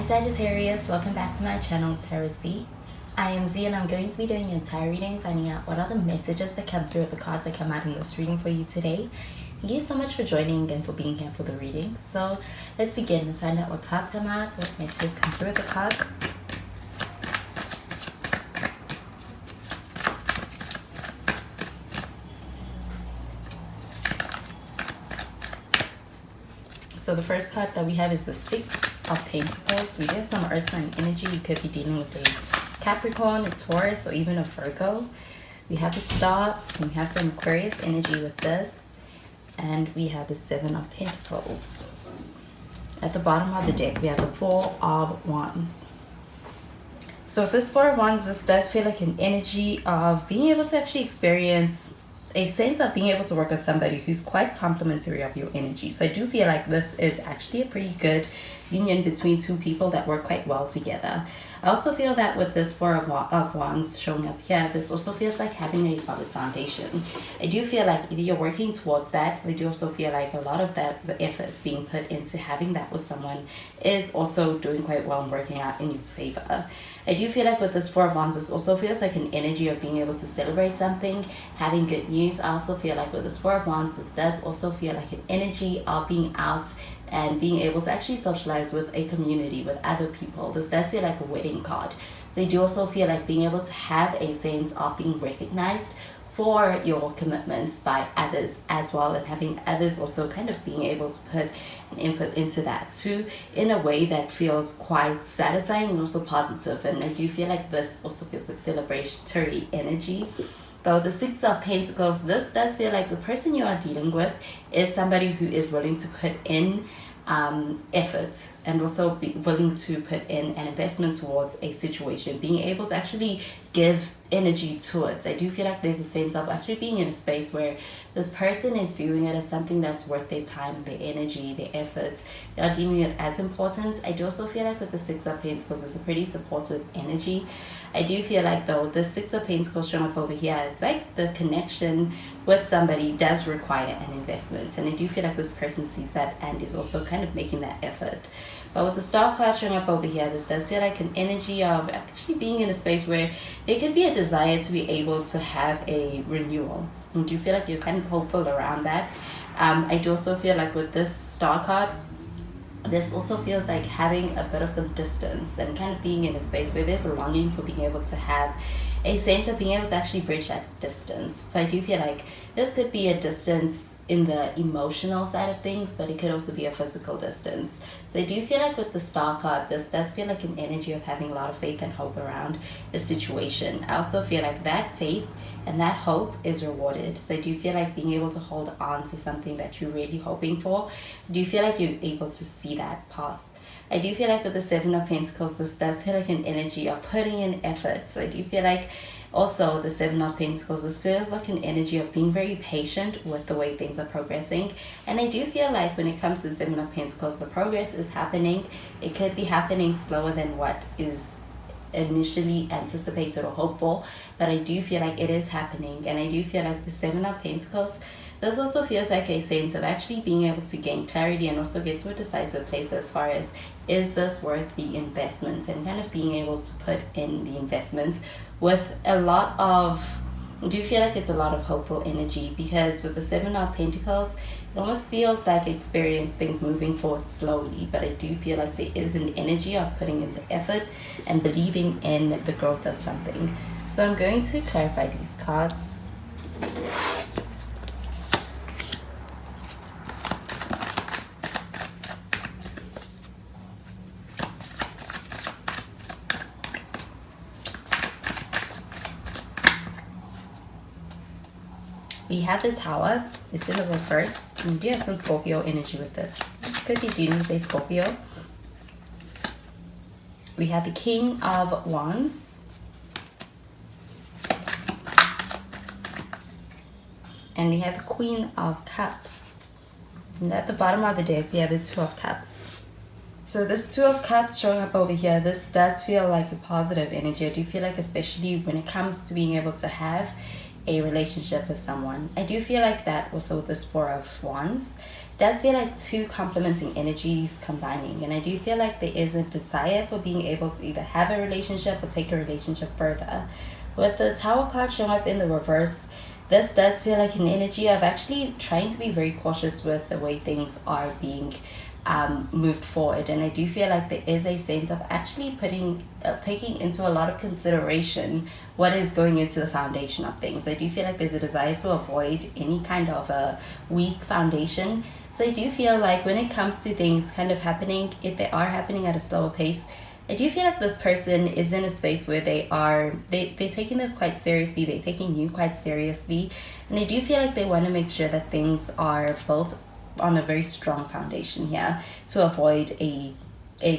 Sagittarius, welcome back to my channel Tarot Z. I am Z and I'm going to be doing a tarot reading, finding out what are the messages that come through with the cards that come out in this reading for you today. Thank you so much for joining and for being here for the reading. So let's begin. Let's find out what cards come out, what messages come through with the cards. So the first card that we have is the Six of Pentacles. We get some earth sign energy. You could be dealing with a Capricorn, a Taurus, or even a Virgo. We have the Star, and we have some Aquarius energy with this. And we have the Seven of Pentacles. At the bottom of the deck, we have the Four of Wands. So with this Four of Wands, this does feel like an energy of being able to actually experience a sense of being able to work with somebody who's quite complementary of your energy. So I do feel like this is actually a pretty good union between two people that work quite well together. I also feel that with this Four of Wands showing up here, this also feels like having a solid foundation. I do feel like either you're working towards that, or I do also feel like a lot of that, the efforts being put into having that with someone is also doing quite well and working out in your favor. I do feel like with this Four of Wands, this also feels like an energy of being able to celebrate something, having good news. I also feel like with this Four of Wands, this does also feel like an energy of being out and being able to actually socialize with a community, with other people. This does feel like a wedding card. So I do also feel like being able to have a sense of being recognized for your commitments by others as well, and having others also kind of being able to put an input into that too in a way that feels quite satisfying and also positive. And I do feel like this also feels like celebratory energy. Though the Six of Pentacles, this does feel like the person you are dealing with is somebody who is willing to put in effort and also be willing to put in an investment towards a situation, being able to actually give energy to it. I do feel like there's a sense of actually being in a space where this person is viewing it as something that's worth their time, their energy, their efforts. They are deeming it as important. I do also feel like with the Six of Pentacles, it's a pretty supportive energy. I do feel like though the Six of Pentacles showing up over here, it's like the connection with somebody does require an investment, and I do feel like this person sees that and is also kind of making that effort. But with the Star card showing up over here, this does feel like an energy of actually being in a space where there could be a desire to be able to have a renewal. And do you feel like you're kind of hopeful around that? I do also feel like with this Star card, this also feels like having a bit of some distance and kind of being in a space where there's a longing for being able to have a sense of being able to actually bridge that distance. So I do feel like this could be a distance in the emotional side of things, but it could also be a physical distance. So I do feel like with the Star card, this does feel like an energy of having a lot of faith and hope around the situation. I also feel like that faith and that hope is rewarded. So I do feel like being able to hold on to something that you're really hoping for, I do feel like you're able to see that past. I do feel like with the Seven of Pentacles, this does feel like an energy of putting in effort. So I do feel like also the Seven of Pentacles, this feels like an energy of being very patient with the way things are progressing. And I do feel like when it comes to Seven of Pentacles, the progress is happening. It could be happening slower than what is initially anticipated or hopeful, but I do feel like it is happening. And I do feel like the Seven of Pentacles, this also feels like a sense of actually being able to gain clarity and also get to a decisive place as far as, is this worth the investment, and kind of being able to put in the investments with a lot of, I do feel like it's a lot of hopeful energy, because with the Seven of Pentacles, it almost feels like experience things moving forward slowly, but I do feel like there is an energy of putting in the effort and believing in the growth of something. So I'm going to clarify these cards. We have the Tower, it's in the reverse. We do have some Scorpio energy with this. Could be dealing with a Scorpio. We have the King of Wands. And we have the Queen of Cups. And at the bottom of the deck, we have the Two of Cups. So this Two of Cups showing up over here, this does feel like a positive energy. I do feel like, especially when it comes to being able to have a relationship with someone, I do feel like that also with this Four of Wands, does feel like two complementing energies combining, and I do feel like there is a desire for being able to either have a relationship or take a relationship further. With the Tower card showing up in the reverse, this does feel like an energy of actually trying to be very cautious with the way things are being moved forward. And I do feel like there is a sense of actually taking into a lot of consideration what is going into the foundation of things. I do feel like there's a desire to avoid any kind of a weak foundation. So I do feel like when it comes to things kind of happening, if they are happening at a slower pace, I do feel like this person is in a space where they're taking this quite seriously, they're taking you quite seriously, and I do feel like they want to make sure that things are built on a very strong foundation here to avoid a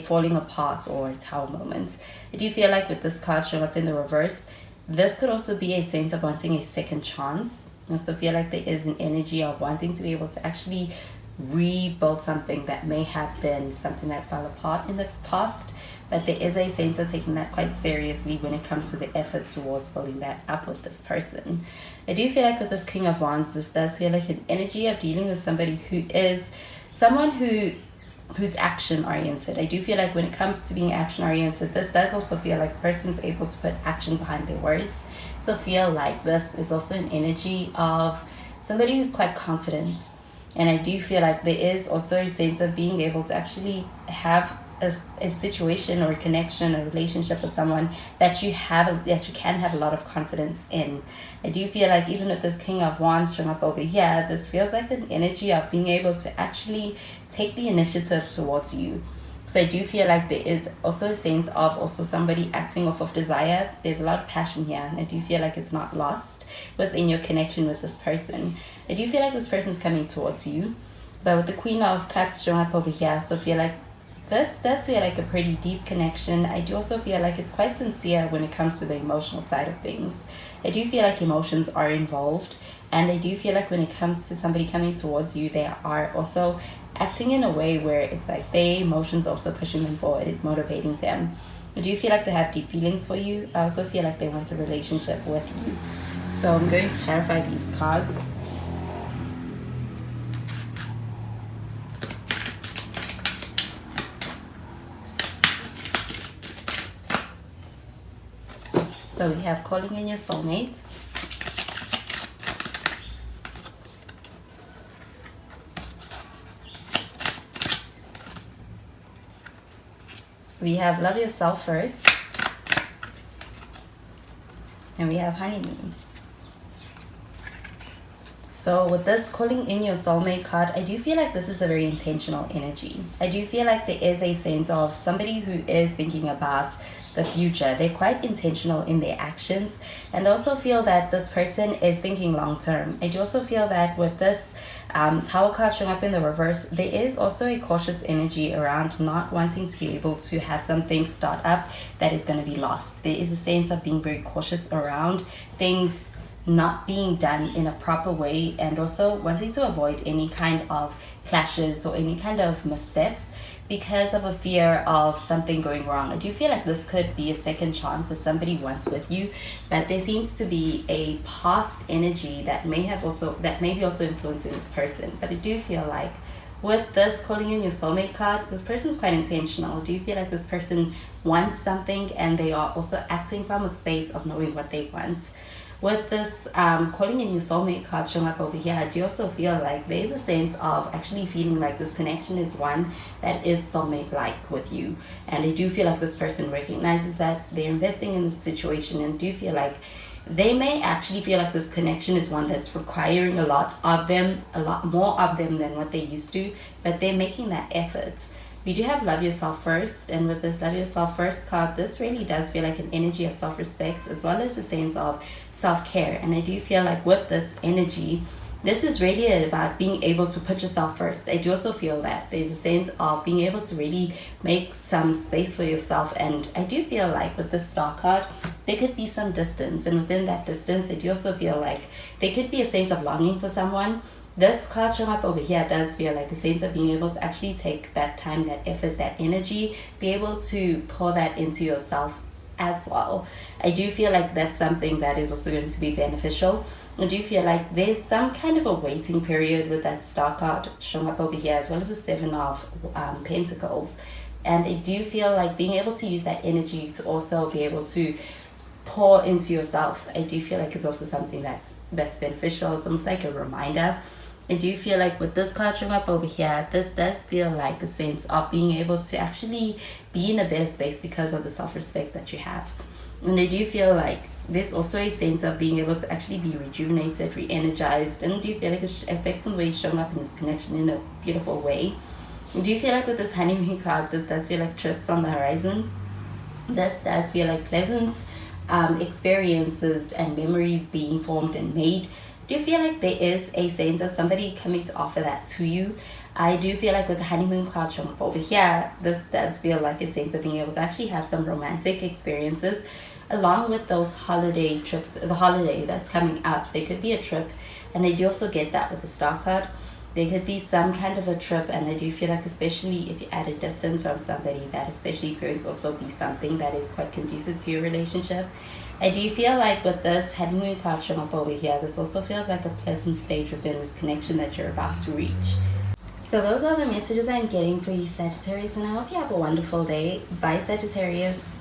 falling apart or a tower moment. I do feel like with this card showing up in the reverse, this could also be a sense of wanting a second chance. I also feel like there is an energy of wanting to be able to actually rebuild something that may have been something that fell apart in the past, but there is a sense of taking that quite seriously when it comes to the effort towards building that up with this person. I do feel like with this King of Wands, this does feel like an energy of dealing with somebody who is someone who's action oriented. I do feel like when it comes to being action oriented, this does also feel like the person's able to put action behind their words. So feel like this is also an energy of somebody who's quite confident. And I do feel like there is also a sense of being able to actually have a situation or a connection, a relationship with someone that you can have a lot of confidence in. I do feel like even with this King of Wands showing up over here, this feels like an energy of being able to actually take the initiative towards you. So I do feel like there is also a sense of also somebody acting off of desire. There's a lot of passion here, and I do feel like it's not lost within your connection with this person. I do feel like this person's coming towards you, but with the Queen of Cups showing up over here, so I feel like this does feel like a pretty deep connection. I do also feel like it's quite sincere when it comes to the emotional side of things. I do feel like emotions are involved, and I do feel like when it comes to somebody coming towards you, they are also acting in a way where it's like their emotions also pushing them forward, it's motivating them. I do feel like they have deep feelings for you. I also feel like they want a relationship with you. So I'm going to clarify these cards. So we have calling in your soulmate. We have love yourself first. And we have honeymoon. So with this calling in your soulmate card, I do feel like this is a very intentional energy. I do feel like there is a sense of somebody who is thinking about the future. They're quite intentional in their actions, and also feel that this person is thinking long term. I do also feel that with this Tower card showing up in the reverse, there is also a cautious energy around not wanting to be able to have something start up that is going to be lost. There is a sense of being very cautious around things not being done in a proper way, and also wanting to avoid any kind of clashes or any kind of missteps because of a fear of something going wrong. I do feel like this could be a second chance that somebody wants with you, but there seems to be a past energy that may be also influencing this person. But I do feel like with this calling in your soulmate card, this person is quite intentional. I do feel like this person wants something, and they are also acting from a space of knowing what they want. With this calling in your soulmate card showing up over here, I do also feel like there's a sense of actually feeling like this connection is one that is soulmate-like with you. And I do feel like this person recognizes that they're investing in this situation, and do feel like they may actually feel like this connection is one that's requiring a lot more of them than what they used to, but they're making that effort. We do have love yourself first, and with this love yourself first card, this really does feel like an energy of self-respect as well as a sense of self-care. And I do feel like with this energy, this is really about being able to put yourself first. I do also feel that there's a sense of being able to really make some space for yourself, and I do feel like with this Star card, there could be some distance, and within that distance, I do also feel like there could be a sense of longing for someone. This card showing up over here does feel like a sense of being able to actually take that time, that effort, that energy, be able to pour that into yourself as well. I do feel like that's something that is also going to be beneficial. I do feel like there's some kind of a waiting period with that star card showing up over here, as well as the Seven of Pentacles. And I do feel like being able to use that energy to also be able to pour into yourself, I do feel like it's also something that's beneficial. It's almost like a reminder. I do feel like with this card showing up over here, this does feel like a sense of being able to actually be in a better space because of the self-respect that you have. And I do feel like there's also a sense of being able to actually be rejuvenated, re-energized, and I do feel like it affects the way it's showing up in this connection in a beautiful way. I do feel like with this honeymoon card, this does feel like trips on the horizon. This does feel like pleasant experiences and memories being formed and made. Do feel like there is a sense of somebody coming to offer that to you. I do feel like with the honeymoon card showing up over here, this does feel like a sense of being able to actually have some romantic experiences along with those holiday trips, the holiday that's coming up. There could be a trip, and I do also get that with the star card. There could be some kind of a trip, and I do feel like especially if you're at a distance from somebody, that especially is going to also be something that is quite conducive to your relationship. I do feel like with this honeymoon card showing up over here, this also feels like a pleasant stage within this connection that you're about to reach. So those are the messages I'm getting for you, Sagittarius, and I hope you have a wonderful day. Bye, Sagittarius.